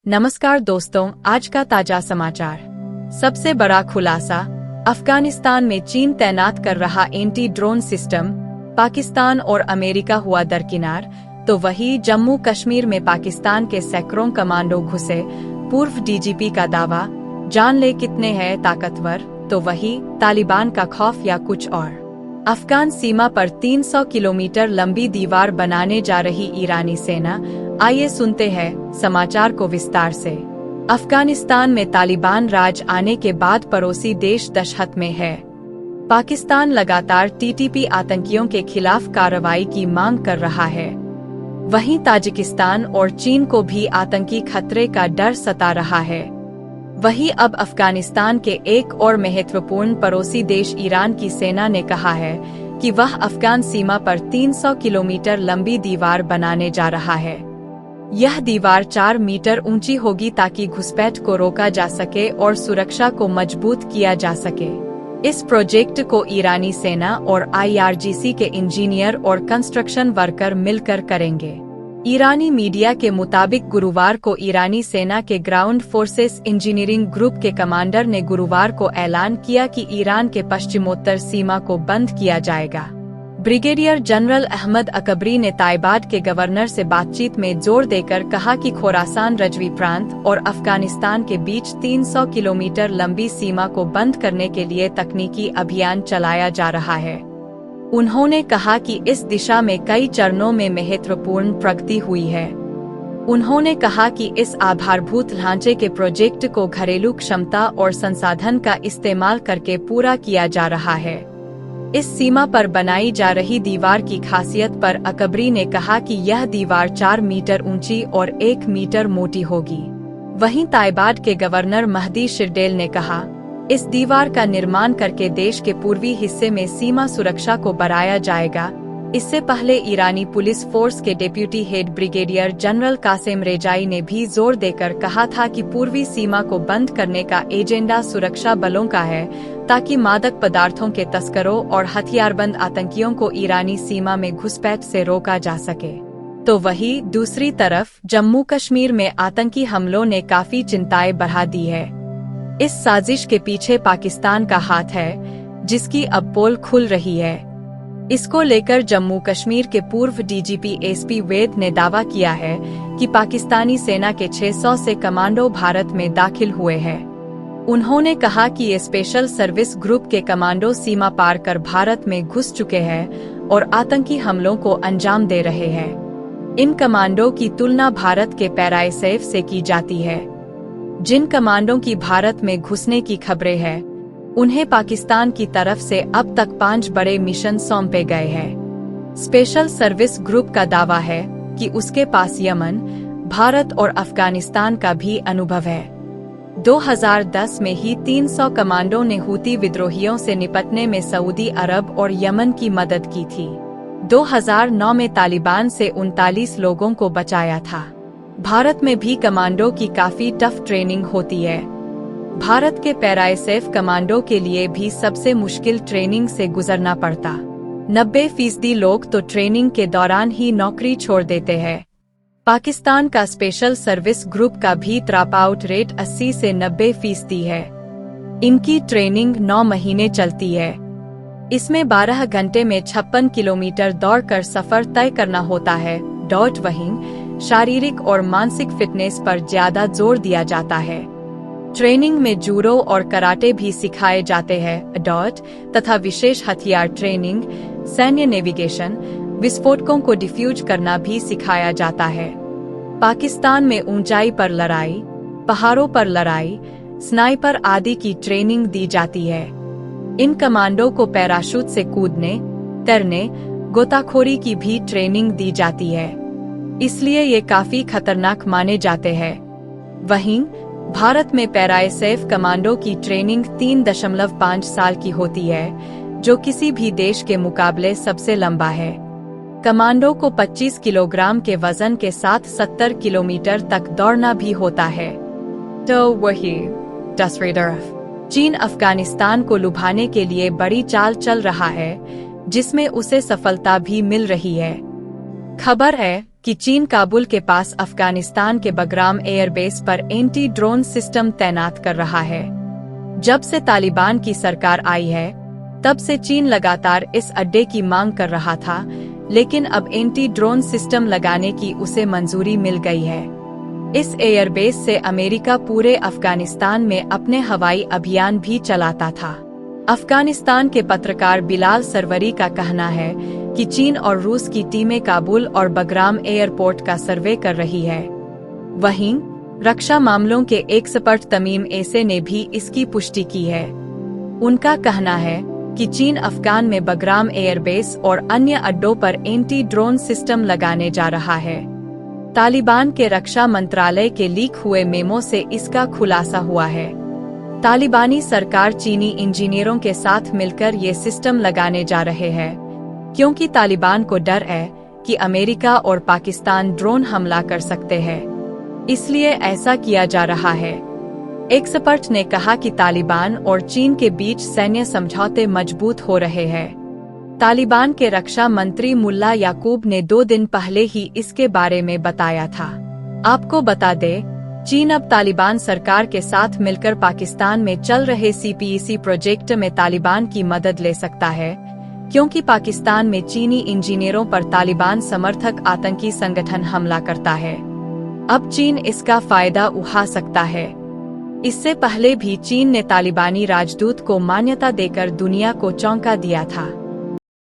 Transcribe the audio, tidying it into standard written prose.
नमस्कार दोस्तों, आज का ताजा समाचार। सबसे बड़ा खुलासा, अफगानिस्तान में चीन तैनात कर रहा एंटी ड्रोन सिस्टम, पाकिस्तान और अमेरिका हुआ दरकिनार, तो वही जम्मू कश्मीर में पाकिस्तान के सैकड़ों कमांडो घुसे, पूर्व डीजीपी का दावा, जान ले कितने हैं ताकतवर, तो वही तालिबान का खौफ या कुछ और। अफगान सीमा पर 300 किलोमीटर लंबी दीवार बनाने जा रही ईरानी सेना, आइए सुनते हैं समाचार को विस्तार से। अफगानिस्तान में तालिबान राज आने के बाद पड़ोसी देश दहशत में है। पाकिस्तान लगातार टीटीपी आतंकियों के खिलाफ कार्रवाई की मांग कर रहा है। वहीं ताजिकिस्तान और चीन को भी आतंकी खतरे का डर सता रहा है। वहीं अब अफगानिस्तान के एक और महत्वपूर्ण पड़ोसी देश ईरान की सेना ने कहा है कि वह अफगान सीमा पर 300 किलोमीटर लंबी दीवार बनाने जा रहा है। यह दीवार 4 मीटर ऊंची होगी ताकि घुसपैठ को रोका जा सके और सुरक्षा को मजबूत किया जा सके। इस प्रोजेक्ट को ईरानी सेना और IRGC के इंजीनियर और कंस्ट्रक्शन वर्कर मिलकर करेंगे। ईरानी मीडिया के मुताबिक गुरुवार को ईरानी सेना के ग्राउंड फोर्सेस इंजीनियरिंग ग्रुप के कमांडर ने गुरुवार को ऐलान किया कि ईरान के पश्चिमोत्तर सीमा को बंद किया जाएगा। ब्रिगेडियर जनरल अहमद अकबरी ने ताइबाद के गवर्नर से बातचीत में जोर देकर कहा कि खोरासान रजवी प्रांत और अफगानिस्तान के बीच 300 किलोमीटर लंबी सीमा को बंद करने के लिए तकनीकी अभियान चलाया जा रहा है। उन्होंने कहा कि इस दिशा में कई चरणों में महत्वपूर्ण प्रगति हुई है। उन्होंने कहा कि इस आधारभूत ढांचे के प्रोजेक्ट को घरेलू क्षमता और संसाधन का इस्तेमाल करके पूरा किया जा रहा है। इस सीमा पर बनाई जा रही दीवार की खासियत पर अकबरी ने कहा कि यह दीवार 4 मीटर ऊंची और 1 मीटर मोटी होगी। वहीं ताइबाद के गवर्नर महदी शिरडेल ने कहा, इस दीवार का निर्माण करके देश के पूर्वी हिस्से में सीमा सुरक्षा को बढ़ाया जाएगा। इससे पहले ईरानी पुलिस फोर्स के deputy head brigadier general Qasim Rezaei ने भी जोर देकर कहा था कि पूर्वी सीमा को बंद करने का एजेंडा सुरक्षा बलों का है, ताकि मादक पदार्थों के तस्करों और हथियारबंद आतंकियों को ईरानी सीमा में घुसपैठ से रोका जा सके। तो वही दूसरी तरफ जम्मू कश्मीर में आतंकी हमलों ने काफी चिंताएं बढ़ा दी है। इस साजिश के पीछे पाकिस्तान का हाथ है, जिसकी अब पोल खुल रही है। इसको लेकर जम्मू कश्मीर के पूर्व डीजीपी SP वैद ने दावा किया है कि पाकिस्तानी सेना के 600 से कमांडो भारत में दाखिल हुए हैं। उन्होंने कहा कि ये स्पेशल सर्विस ग्रुप के कमांडो सीमा पार कर भारत में घुस चुके हैं और आतंकी हमलों को अंजाम दे रहे हैं। इन कमांडो की तुलना भारत के पैराएसएफ से की जाती है। जिन कमांडो की भारत में घुसने की खबरें हैं, उन्हें पाकिस्तान की तरफ से अब तक 5 बड़े मिशन सौंपे गए हैं। स्पेशल सर्विस ग्रुप का दावा है कि उसके पास यमन, भारत और अफगानिस्तान का भी अनुभव है। 2010 में ही 300 कमांडो ने हूती विद्रोहियों से निपटने में सऊदी अरब और यमन की मदद की थी। 2009 में तालिबान से 39 लोगों को बचाया था। भारत में भी कमांडो की काफी टफ ट्रेनिंग होती है। भारत के पैराएसएफ कमांडो के लिए भी सबसे मुश्किल ट्रेनिंग से गुजरना पड़ता। 90% लोग तो ट्रेनिंग के दौरान ही नौकरी छोड़ देते हैं। पाकिस्तान का स्पेशल सर्विस ग्रुप का भी ड्रॉप आउट रेट 80 से 90% है। इनकी ट्रेनिंग 9 महीने चलती है। इसमें 12 घंटे में 56 किलोमीटर दौड़कर सफर तय करना होता है। वहीं शारीरिक और मानसिक फिटनेस पर ज्यादा जोर दिया जाता है। ट्रेनिंग में जूडो और कराटे भी सिखाए जाते हैं। तथा विशेष हथियार ट्रेनिंग, सैन्य नेविगेशन, विस्फोटकों को डिफ्यूज करना भी सिखाया जाता है। पाकिस्तान में ऊंचाई पर लड़ाई, पहाड़ों पर लड़ाई, स्नाइपर आदि की ट्रेनिंग दी जाती है। इन कमांडो को पैराशूट से कूदने, तैरने, गोताखोरी की भी ट्रेनिंग दी जाती है। इसलिए ये काफी खतरनाक माने जाते हैं। वहीं भारत में पैराएसएफ कमांडो की ट्रेनिंग 3.5 साल की होती है, जो किसी भी देश के मुकाबले सबसे लंबा है। कमांडो को 25 किलोग्राम के वजन के साथ 70 किलोमीटर तक दौड़ना भी होता है। तो वही चीन अफगानिस्तान को लुभाने के लिए बड़ी चाल चल रहा है, जिसमें उसे सफलता भी मिल रही है। खबर है कि चीन काबुल के पास अफगानिस्तान के बगराम एयरबेस पर एंटी ड्रोन सिस्टम तैनात कर रहा है। जब से तालिबान की सरकार आई है, तब से चीन लगातार इस अड्डे की मांग कर रहा था, लेकिन अब एंटी ड्रोन सिस्टम लगाने की उसे मंजूरी मिल गई है। इस एयरबेस से अमेरिका पूरे अफगानिस्तान में अपने हवाई अभियान भी चलाता था। अफगानिस्तान के पत्रकार बिलाल सरवरी का कहना है कि चीन और रूस की टीमें काबुल और बगराम एयरपोर्ट का सर्वे कर रही है। वहीं रक्षा मामलों के एक्सपर्ट तमीम ऐसे ने भी इसकी पुष्टि की है। उनका कहना है कि चीन अफगान में बगराम एयरबेस और अन्य अड्डों पर एंटी ड्रोन सिस्टम लगाने जा रहा है। तालिबान के रक्षा मंत्रालय के लीक हुए मेमो से इसका खुलासा हुआ है। तालिबानी सरकार चीनी इंजीनियरों के साथ मिलकर ये सिस्टम लगाने जा रहे हैं, क्योंकि तालिबान को डर है कि अमेरिका और पाकिस्तान ड्रोन हमला कर सकते हैं, इसलिए ऐसा किया जा रहा है। एक्सपर्ट ने कहा कि तालिबान और चीन के बीच सैन्य समझौते मजबूत हो रहे हैं। तालिबान के रक्षा मंत्री मुल्ला याकूब ने 2 दिन पहले ही इसके बारे में बताया था। आपको बता दें, चीन अब तालिबान सरकार के साथ मिलकर पाकिस्तान में चल रहे CPEC प्रोजेक्ट में तालिबान की मदद ले सकता है, क्योंकि पाकिस्तान में चीनी इंजीनियरों पर तालिबान समर्थक आतंकी संगठन हमला करता है। अब चीन इसका फायदा उठा सकता है। इससे पहले भी चीन ने तालिबानी राजदूत को मान्यता देकर दुनिया को चौंका दिया था।